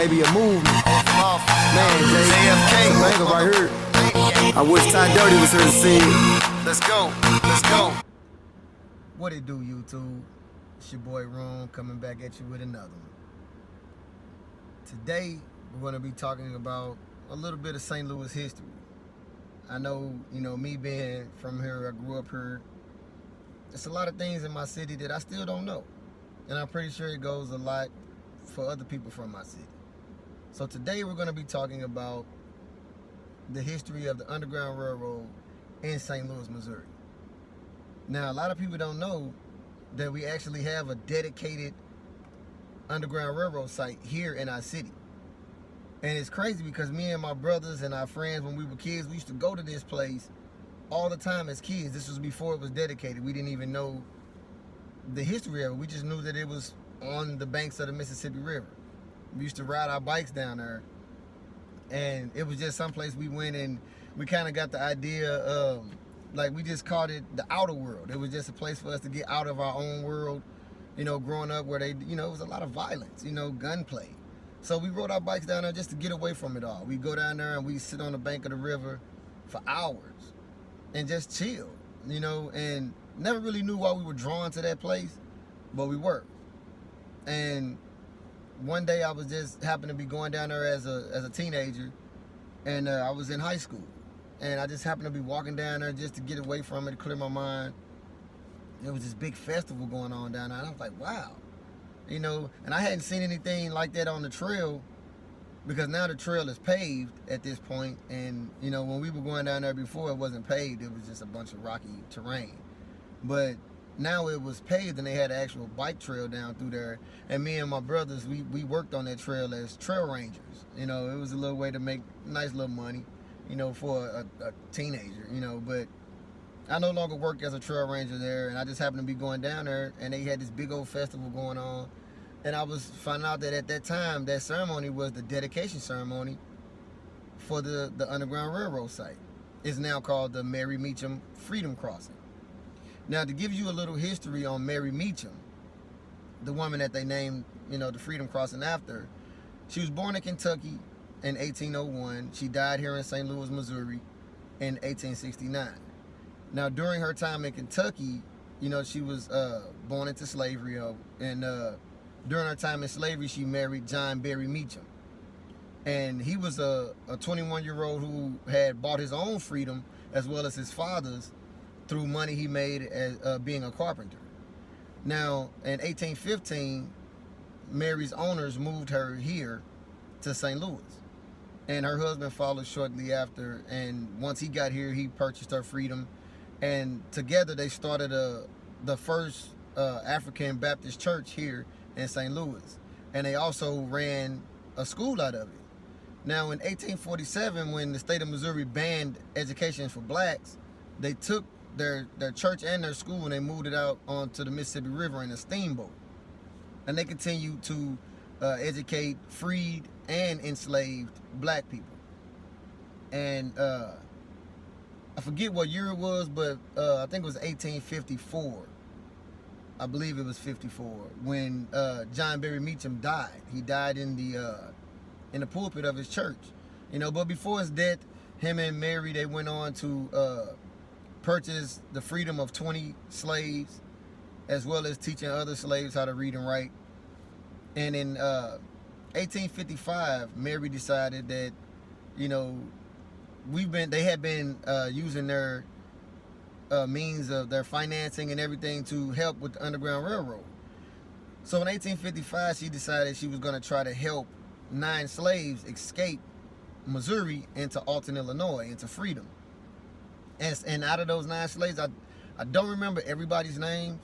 baby, a movement. Man, JFK, banger right here. I wish Ty Dirty was here to see it. Let's go, let's go. What it do, YouTube? It's your boy Ron coming back at you with another one. Today, we're going to be talking about a little bit of St. Louis history. I know, me being from here, I grew up here. There's a lot of things in my city that I still don't know. And I'm pretty sure it goes a lot for other people from my city. So today we're going to be talking about the history of the Underground Railroad in St. Louis, Missouri. Now, a lot of people don't know that we actually have a dedicated Underground Railroad site here in our city. And it's crazy because me and my brothers and our friends, when we were kids, we used to go to this place all the time as kids. This was before it was dedicated. We didn't even know the history of it. We just knew that it was on the banks of the Mississippi River. We used to ride our bikes down there. And it was just someplace we went, and we kind of got the idea of, like, we just called it the outer world. It was just a place for us to get out of our own world, growing up where it was a lot of violence, gunplay. So we rode our bikes down there just to get away from it all. We go down there and we sit on the bank of the river for hours and just chill, and never really knew why we were drawn to that place, but we were. And one day I was just happened to be going down there as a teenager, and I was in high school, and I just happened to be walking down there just to get away from it, to clear my mind. There was this big festival going on down there, and I was like, wow. And I hadn't seen anything like that on the trail, because now the trail is paved at this point. And, when we were going down there before, it wasn't paved. It was just a bunch of rocky terrain. But now it was paved, and they had an actual bike trail down through there. And me and my brothers, we worked on that trail as trail rangers. It was a little way to make nice little money, for a teenager, But I no longer work as a trail ranger there, and I just happened to be going down there, and they had this big old festival going on. And I was finding out that at that time, that ceremony was the dedication ceremony for the Underground Railroad site. It's now called the Mary Meachum Freedom Crossing. Now, to give you a little history on Mary Meachum, the woman that they named, the Freedom Crossing after, she was born in Kentucky in 1801. She died here in St. Louis, Missouri in 1869. Now, during her time in Kentucky, she was born into slavery, and during her time in slavery, she married John Berry Meachum. And he was a 21-year-old who had bought his own freedom as well as his father's through money he made as being a carpenter. Now, in 1815, Mary's owners moved her here to St. Louis. And her husband followed shortly after. And once he got here, he purchased her freedom. And together they started the first African Baptist church here in St. Louis. And they also ran a school out of it. Now, in 1847, when the state of Missouri banned education for blacks, they took their church and their school and they moved it out onto the Mississippi River in a steamboat. And they continued to educate freed and enslaved black people. And I forget what year it was, but I think it was 1854. I believe it was 54 when John Berry Meachum died. He died in the pulpit of his church, But before his death, him and Mary, they went on to purchase the freedom of 20 slaves, as well as teaching other slaves how to read and write. And in 1855, Mary decided that, they had been using their means of their financing and everything to help with the Underground Railroad. So in 1855, she decided she was going to try to help 9 slaves escape Missouri into Alton, Illinois, into freedom. And out of those 9 slaves, I don't remember everybody's names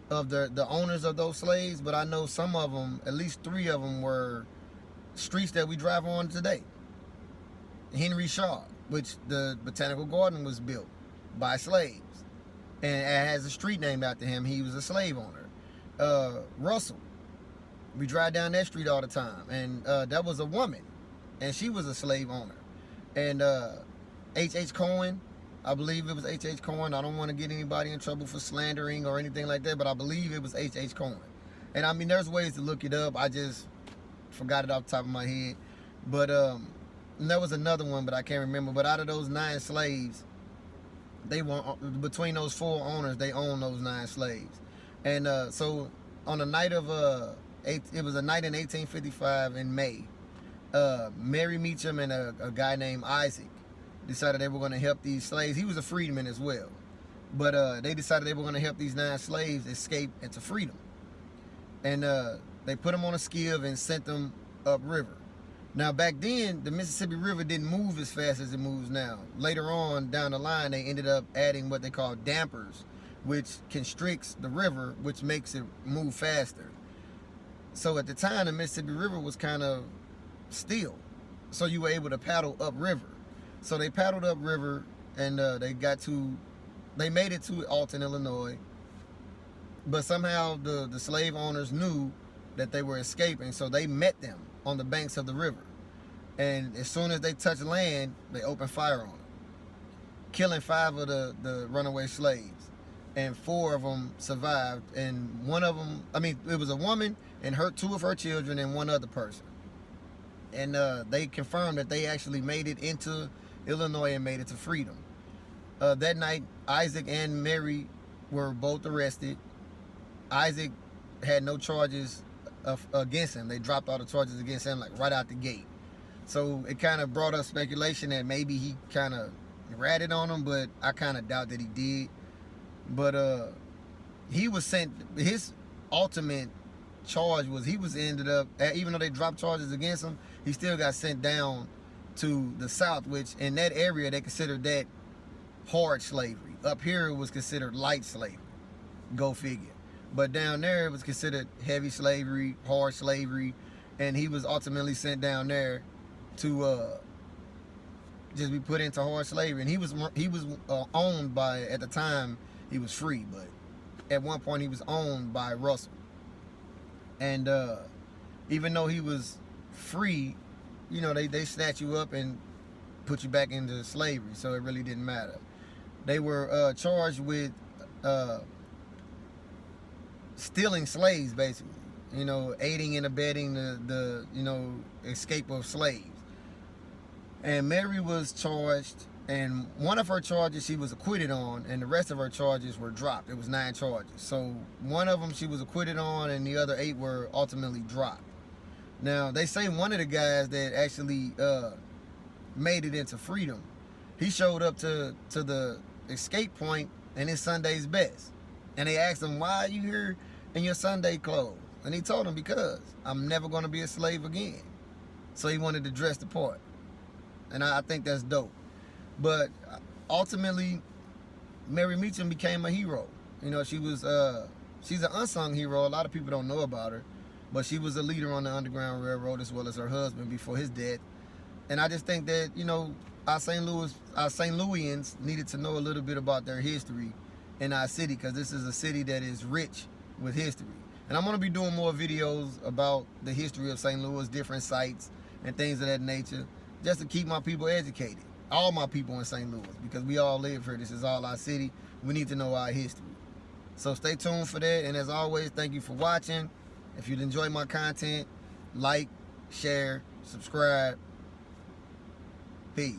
of the owners of those slaves, but I know some of them, at least 3 of them, were streets that we drive on today. Henry Shaw, which the Botanical Garden was built by slaves, and it has a street named after him. He was a slave owner. Russell, we drive down that street all the time, and that was a woman, and she was a slave owner. And H.H. Cohen, I believe it was H.H. Cohen. I don't want to get anybody in trouble for slandering or anything like that, but I believe it was H.H. Cohen. And I mean, there's ways to look it up. I just forgot it off the top of my head. But and there was another one, but I can't remember. But out of those 9 slaves, they were between those 4 owners, they owned those 9 slaves. And so on the night of it was a night in 1855 in May. Mary Meachum and a guy named Isaac decided they were going to help these slaves. He was a freedman as well, but they decided they were going to help these 9 slaves escape into freedom. And they put them on a skiff and sent them upriver. Now back then, the Mississippi River didn't move as fast as it moves now. Later on down the line, they ended up adding what they call dampers, which constricts the river, which makes it move faster. So at the time, the Mississippi River was kind of still, so you were able to paddle upriver. So they paddled upriver, and they made it to Alton, Illinois. But somehow the slave owners knew that they were escaping, so they met them on the banks of the river. And as soon as they touched land, they opened fire on them, killing 5 of the runaway slaves. And 4 of them survived. And one of them, it was a woman and 2 of her children and 1 other person. And they confirmed that they actually made it into Illinois and made it to freedom. That night, Isaac and Mary were both arrested. Isaac had no charges against him. They dropped all the charges against him like right out the gate. So it kind of brought up speculation that maybe he kind of ratted on him, but I kind of doubt that he did. But he was sent, his ultimate charge was he was ended up, even though they dropped charges against him, he still got sent down to the South, which in that area they considered that hard slavery. Up here it was considered light slavery. Go figure. But down there it was considered heavy slavery, hard slavery, and he was ultimately sent down there to just be put into hard slavery. And he was owned by, at the time he was free, but at one point he was owned by Russell. And even though he was free, you know, they snatch you up and put you back into slavery, so it really didn't matter. They were charged with stealing slaves, basically, you know, aiding and abetting the escape of slaves. And Mary was charged, and one of her charges she was acquitted on, and the rest of her charges were dropped. It was 9 charges. So one of them she was acquitted on, and the other 8 were ultimately dropped. Now, they say one of the guys that actually made it into freedom, he showed up to the escape point in his Sunday's best. And they asked him, why are you here in your Sunday clothes? And he told them, because I'm never going to be a slave again. So he wanted to dress the part. And I think that's dope. But ultimately, Mary Meachum became a hero. You know, she's an unsung hero. A lot of people don't know about her. But she was a leader on the Underground Railroad, as well as her husband before his death. And I just think that, you know, our St. Louisans needed to know a little bit about their history in our city, because this is a city that is rich with history. And I'm going to be doing more videos about the history of St. Louis, different sites and things of that nature, just to keep my people educated. All my people in St. Louis, because we all live here. This is all our city. We need to know our history. So stay tuned for that. And as always, thank you for watching. If you'd enjoy my content, like, share, subscribe. Peace.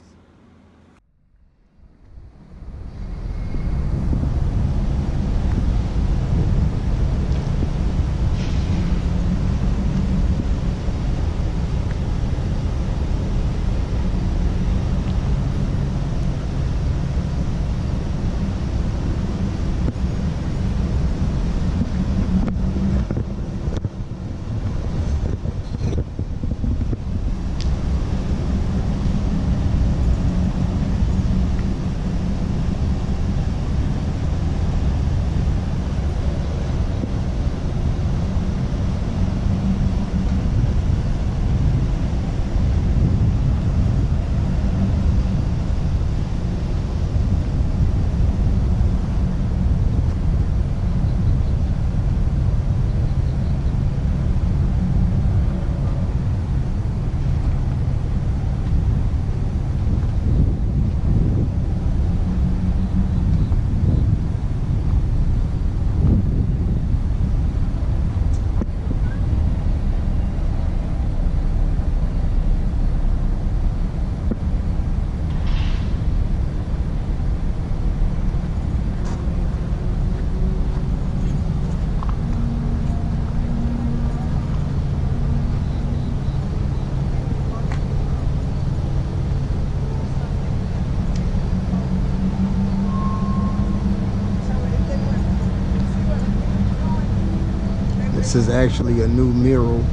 This is actually a new mural.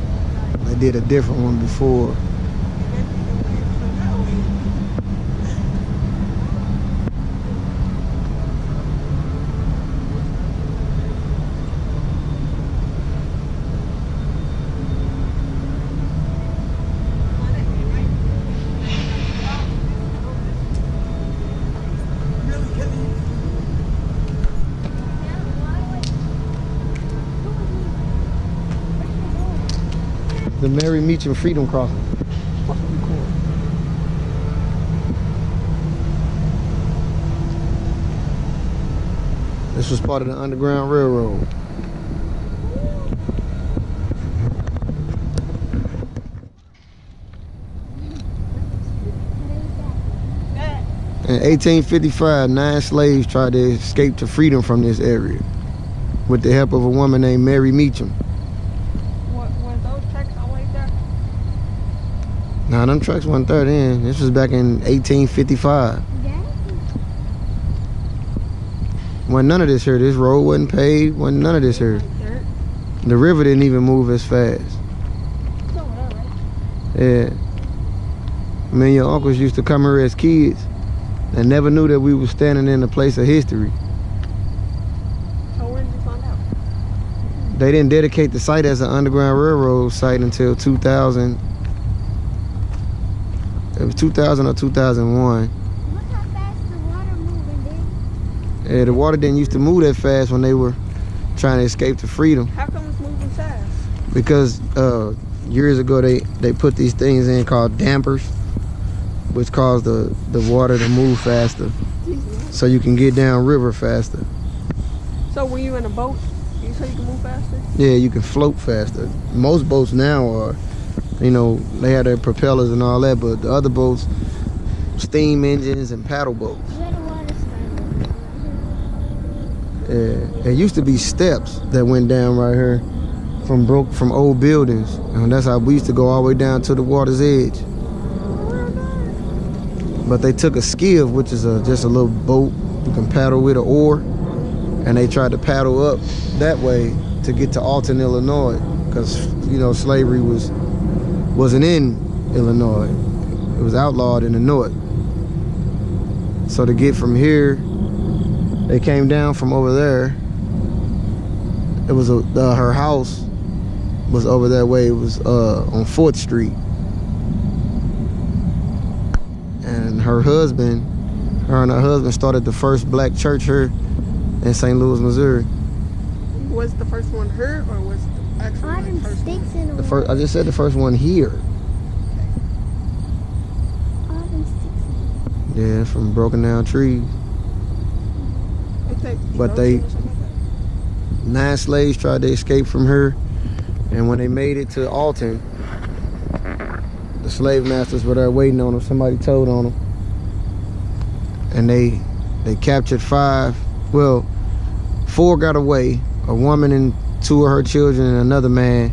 I did a different one before. The Mary Meachum Freedom Crossing. This was part of the Underground Railroad. In 1855, 9 slaves tried to escape to freedom from this area with the help of a woman named Mary Meachum. Nah, them trucks wasn't there then. This was back in 1855. Wasn't none of this here. This road wasn't paved. Wasn't none of this here. The river didn't even move as fast. Yeah. Me and your uncles used to come here as kids and never knew that we were standing in a place of history. So when did you find out? They didn't dedicate the site as an Underground Railroad site until 2000. It was 2000 or 2001. Look how fast the water moving, dude. Yeah, the water didn't used to move that fast when they were trying to escape to freedom. How come it's moving fast? Because years ago they put these things in called dampers, which cause the water to move faster, so you can get down river faster. So when you're in a boat, you say you can move faster? Yeah, you can float faster. Most boats now are, you know, they have their propellers and all that, but the other boats, steam engines and paddle boats. Where the water's from. Yeah, there used to be steps that went down right here from old buildings, and that's how we used to go all the way down to the water's edge. But they took a skiff, which is just a little boat you can paddle with an oar, and they tried to paddle up that way to get to Alton, Illinois, because, you know, slavery wasn't in Illinois. It was outlawed in the north. So to get from here, they came down from over there. It was her house was over that way. It was on 4th Street. And her and her husband started the first black church here in St. Louis, Missouri. Was the first one her or was the actual All them first sticks one? in the I just said the first one here. All them sticks in Yeah, from broken down trees. But they 9 slaves tried to escape from her, and when they made it to Alton, the slave masters were there waiting on them. Somebody told on them, and they captured 5. Well, 4 got away, a woman and 2 of her children and another man,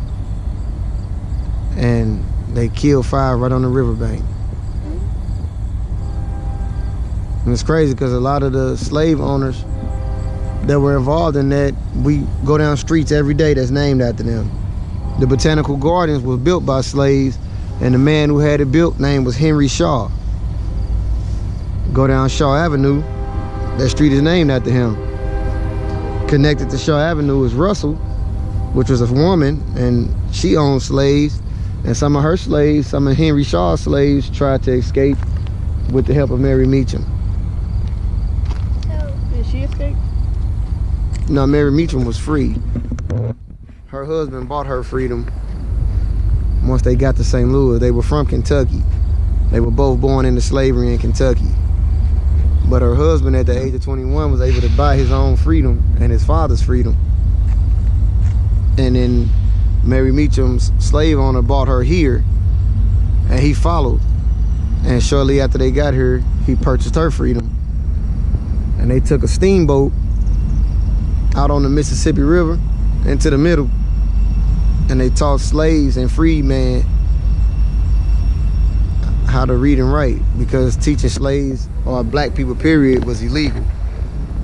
and they killed 5 right on the riverbank. And it's crazy because a lot of the slave owners that were involved in that, we go down streets every day that's named after them. The Botanical Gardens was built by slaves, and the man who had it built name was Henry Shaw. Go down Shaw Avenue, that street is named after him. Connected to Shaw Avenue is Russell, which was a woman, and she owned slaves, and some of her slaves, some of Henry Shaw's slaves, tried to escape with the help of Mary Meachum. Did she escape? No, Mary Meachum was free. Her husband bought her freedom once they got to St. Louis. They were from Kentucky. They were both born into slavery in Kentucky. But her husband at the age of 21 was able to buy his own freedom and his father's freedom. And then Mary Meachum's slave owner bought her here, and he followed. And shortly after they got here, he purchased her freedom. And they took a steamboat out on the Mississippi River into the middle, and they taught slaves and freedmen how to read and write, because teaching slaves or black people period was illegal.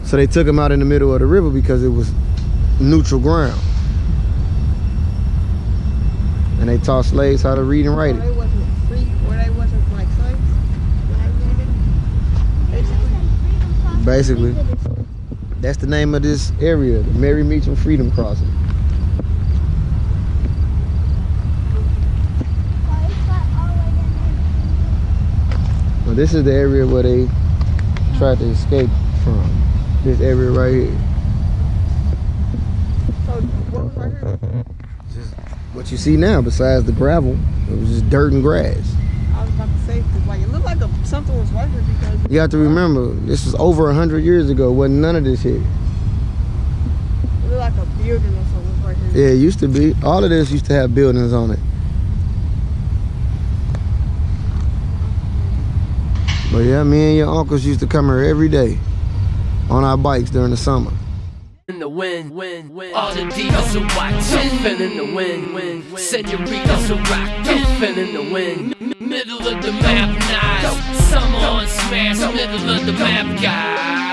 So they took them out in the middle of the river because it was neutral ground. And they taught slaves how to read and write So it. they wasn't free, or they wasn't like slaves when they was in it? Basically. Basically. That's the name of this area, the Mary Meachum Freedom Crossing. Well, this is the area where they tried to escape from. This area right here. So what was right here? Just what you see now, besides the gravel, it was just dirt and grass. I was about to say, cause like it looked like something was right here because You have to remember, this was over 100 years ago. Wasn't none of this here. it looked like a building or something was right here. Yeah, it used to be. All of this used to have buildings on it. But yeah, me and your uncles used to come here every day on our bikes during the summer. In the wind, all the Dios are white, jumping in the wind, senoritas are rockin' in the wind. Middle of the map, nice. Summer on smash, middle of the map, guys.